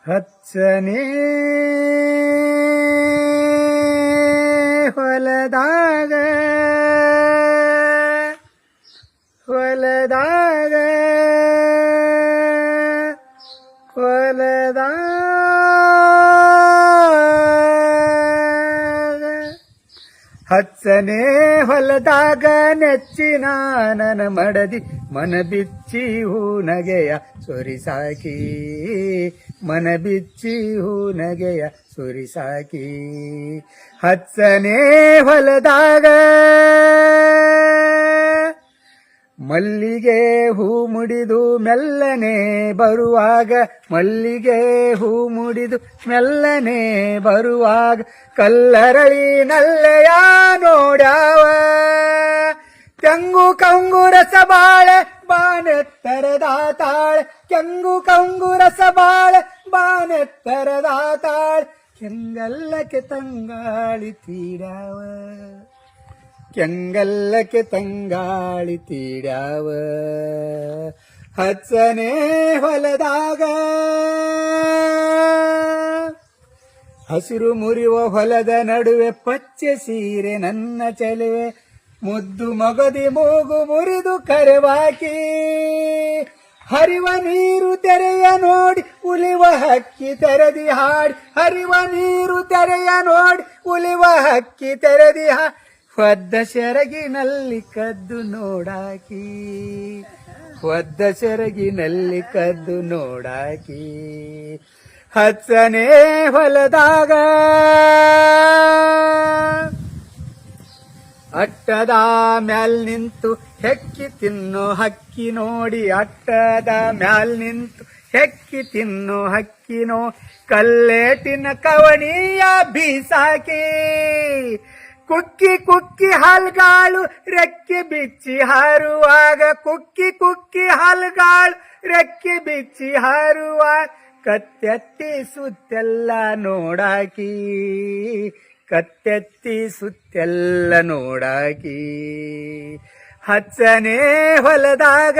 ಹಚ್ಚನೆ ಹೊಲದಾಗ ಹೊಲದಾಗ ಹೊಲದಾಗ ಹಚ್ಚನೆ ಹೊಲದಾಗ ನೆಚ್ಚಿನ ನನ್ನ ಮಡದಿ ಮನ ಬಿಚ್ಚಿ ಹೂ ನಗೆಯ ಸುರಿಸಾಕಿ ಮನ ಬಿಚ್ಚಿ ಹೂ ನಗೆಯ ಸುರಿಸಾಕಿ ಹಚ್ಚನೆ ಹೊಲದಾಗ ಮಲ್ಲಿಗೆ ಹೂ ಮುಡಿದು ಮೆಲ್ಲನೆ ಬರುವಾಗ ಮಲ್ಲಿಗೆ ಹೂ ಮುಡಿದು ಮೆಲ್ಲನೆ ಬರುವಾಗ ಕಲ್ಲರಳಿ ನಲ್ಲೆಯ ನೋಡ್ಯಾವ ಕೆಂಗು ಕಂಗು ರಸಬಾಳೆ ಬಾನೆತ್ತರದ ತಾಳೆ ಕೆಂಗು ಕಂಗು ರಸಬಾಳೆ ಬಾನೆತ್ತರದ ತಾಳೆ ಕೆಂಗಲ್ಲಕ್ಕೆ ತಂಗಾಳಿ ತೀಡ್ಯಾವ ಕೆಂಗಲ್ಲಕ್ಕೆ ತಂಗಾಳಿ ತೀಡ್ಯಾವ ಹಚ್ಚನೆ ಹೊಲದಾಗ ಹಸಿರು ಮುರಿಯುವ ಹೊಲದ ನಡುವೆ ಪಚ್ಚೆ ಸೀರೆ ನನ್ನ ಚೆಲುವೆ ಮುದ್ದು ಮಗದಿ ಮೂಗು ಮುರಿದು ಕರೆವಾಕಿ ಹರಿವ ನೀರು ತೆರೆಯ ನೋಡಿ ಉಲಿವ ಹಕ್ಕಿ ತೆರೆದಿ ಹಾಡಿ ಹರಿವ ನೀರು ತೆರೆಯ ನೋಡಿ ಉಲಿವ ಹಕ್ಕಿ ತೆರೆದಿ ಹಾಡಿ ಒದ್ದ ಸೆರಗಿನಲ್ಲಿ ಕದ್ದು ನೋಡಾಕಿ ಒದ್ದ ಸೆರಗಿನಲ್ಲಿ ಕದ್ದು ನೋಡಾಕಿ ಹಚ್ಚನೆ ಹೊಲದಾಗ ಅಟ್ಟದ ಮ್ಯಾಲ್ ನಿಂತು ಹೆಕ್ಕಿ ತಿನ್ನೋ ಹಕ್ಕಿ ನೋಡಿ ಅಟ್ಟದ ಮ್ಯಾಲ್ ನಿಂತು ಹೆಕ್ಕಿ ತಿನ್ನೋ ಹಕ್ಕಿ ನೋ ಕಲ್ಲೇಟಿನ ಕವಣಿಯ ಬೀಸಾಕಿ ಕುಕ್ಕಿ ಕುಕ್ಕಿ ಹಾಲ್ಗಾಳು ರೆಕ್ಕೆ ಬಿಚ್ಚಿ ಹಾರುವಾಗ ಕುಕ್ಕಿ ಕುಕ್ಕಿ ಹಾಲ್ಗಾಳು ರೆಕ್ಕೆ ಬಿಚ್ಚಿ ಹಾರುವಾಗ ಕತ್ತೆತ್ತಿ ಸುತ್ತೆಲ್ಲ ನೋಡಾಕಿ ಕತ್ತೆತ್ತಿ ಸುತ್ತೆಲ್ಲ ನೋಡಾಕಿ ಹಚ್ಚನೆ ಹೊಲದಾಗ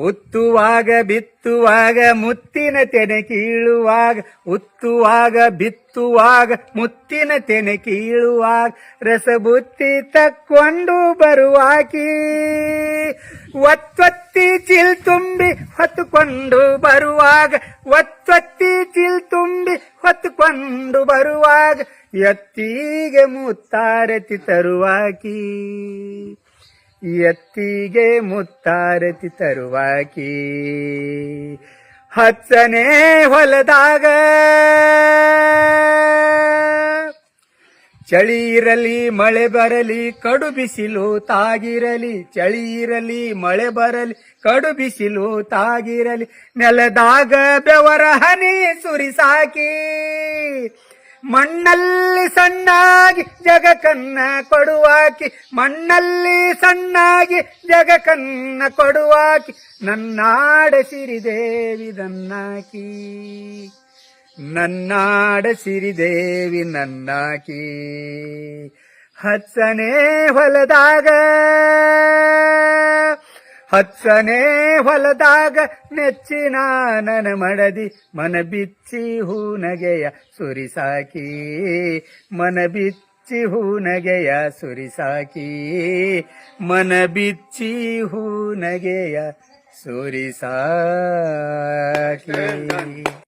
ಉತ್ತುವಾಗ ಬಿತ್ತುವಾಗ ಮುತ್ತಿನ ತೆನೆ ಕೀಳುವಾಗ ಉತ್ತುವಾಗ ಬಿತ್ತುವಾಗ ಮುತ್ತಿನ ತೆನೆ ಕೀಳುವಾಗ ರಸಬುತ್ತಿ ತಕ್ಕೊಂಡು ಬರುವಾಕಿ ಒತ್ತೊತ್ತಿ ಚಿಲ್ ತುಂಬಿ ಹೊತ್ತುಕೊಂಡು ಬರುವಾಗ ಒತ್ತೊತ್ತಿ ಚಿಲ್ ತುಂಬಿ ಹೊತ್ತುಕೊಂಡು ಬರುವಾಗ ಎತ್ತಿಗೆ ಮುತ್ತಾರತಿ ತರುವಾಕಿ ಎತ್ತಿಗೆ ಮುತ್ತಾರತಿ ತರುವಾಕಿ ಹಚ್ಚನೆ ಹೊಲದಾಗ ಚಳಿ ಇರಲಿ ಮಳೆ ಬರಲಿ ಕಡು ಬಿಸಿಲು ತಾಗಿರಲಿ ಚಳಿ ಇರಲಿ ಮಳೆ ಬರಲಿ ಕಡು ಬಿಸಿಲು ತಾಗಿರಲಿ ನೆಲದಾಗ ಬೆವರ ಹನಿ ಸುರಿಸಾಕಿ ಮಣ್ಣಲ್ಲಿ ಸಣ್ಣಾಗಿ ಜಗಕನ್ನ ಕೊಡುವಾಕಿ ಮಣ್ಣಲ್ಲಿ ಸಣ್ಣಾಗಿ ಜಗಕನ್ನ ಕೊಡುವಾಕಿ ನನ್ನಾಡ ಸಿರಿದೇವಿ ನನ್ನಾಕಿ ನನ್ನಾಡ ಸಿರಿದೇವಿ ನನ್ನಾಕಿ ಹಚ್ಚನೆ ಹೊಲದಾಗ ಹಚ್ಚನೆ ಹೊಲದಾಗ ನೆಚ್ಚಿನ ನನ್ನ ಮಡದಿ ಮನ ಬಿಚ್ಚಿ ಹೂ ನಗೆಯ ಸುರಿಸಾಕಿ ಮನ ಬಿಚ್ಚಿ ಹೂ ನಗೆಯ ಸುರಿಸಾಕಿ ಮನ ಬಿಚ್ಚಿ ಹೂ ನಗೆಯ ಸುರಿಸಾಕಿ